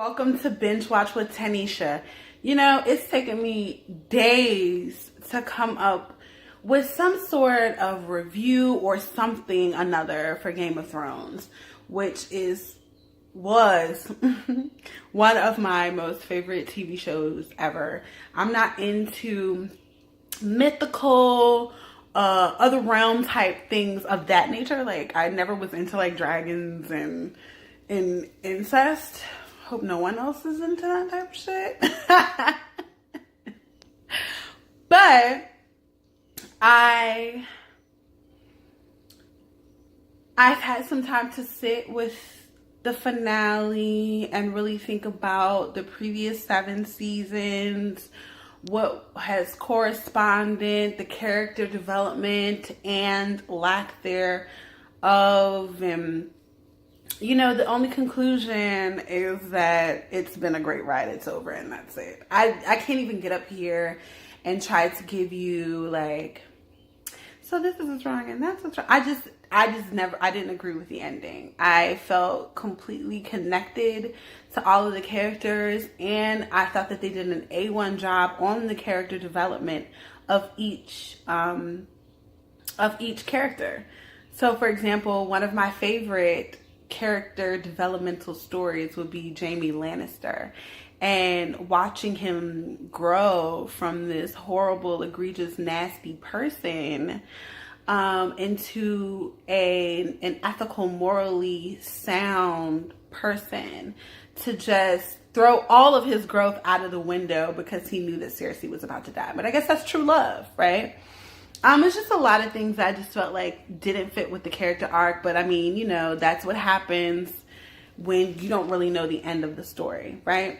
Welcome to Binge Watch with Tanisha. You know, it's taken me days to come up with some sort of review or something another for Game of Thrones, which was one of my most favorite TV shows ever. I'm not into mythical, other realm type things of that nature. Like, I never was into like dragons and incest. Hope no one else is into that type of shit. But I've had some time to sit with the finale and really think about the previous 7 seasons, what has corresponded, the character development and lack thereof. And you know, the only conclusion is that it's been a great ride. It's over and that's it. I can't even get up here and try to give you like, so this is what's wrong and that's what's wrong. I didn't agree with the ending. I felt completely connected to all of the characters, and I thought that they did an A1 job on the character development of each character. So for example, one of my favorite character developmental stories would be Jaime Lannister, and watching him grow from this horrible, egregious, nasty person into an ethical, morally sound person, to just throw all of his growth out of the window because he knew that Cersei was about to die. But I guess that's true love, right? It's just a lot of things that I just felt like didn't fit with the character arc. But I mean, you know, that's what happens when you don't really know the end of the story, right?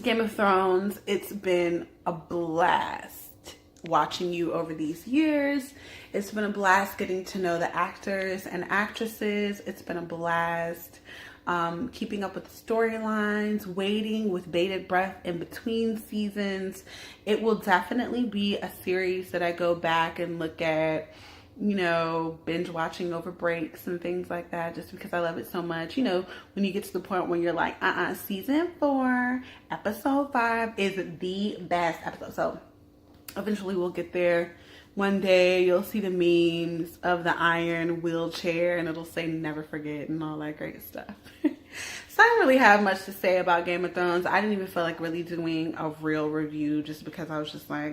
Game of Thrones, it's been a blast watching you over these years. It's been a blast getting to know the actors and actresses. It's been a blast keeping up with the storylines, waiting with bated breath in between seasons. It will definitely be a series that I go back and look at, you know, binge watching over breaks and things like that, just because I love it so much. You know, when you get to the point where you're like, season 4, episode 5 is the best episode. So eventually we'll get there. One day you'll see the memes of the iron wheelchair and it'll say never forget and all that great stuff. So I don't really have much to say about Game of Thrones. I didn't even feel like really doing a real review just because I was just like,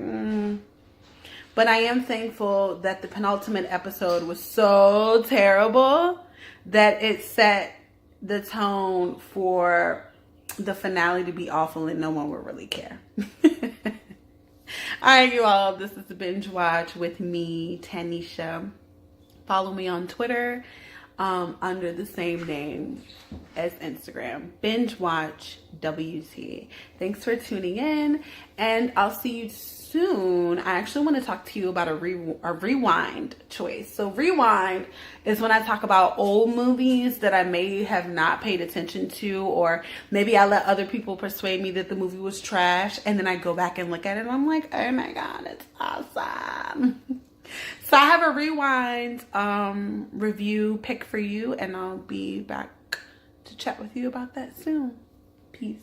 But I am thankful that the penultimate episode was so terrible that it set the tone for the finale to be awful and no one would really care. All right, you all, this is the Binge Watch with me, Tanisha. Follow me on Twitter under the same name as Instagram, Binge Watch WT. Thanks for tuning in, and I'll see you soon. I actually want to talk to you about a rewind choice. So rewind is when I talk about old movies that I may have not paid attention to, or maybe I let other people persuade me that the movie was trash, and then I go back and look at it and I'm like, oh my god, it's awesome. So I have a rewind review pick for you, and I'll be back to chat with you about that soon. Peace.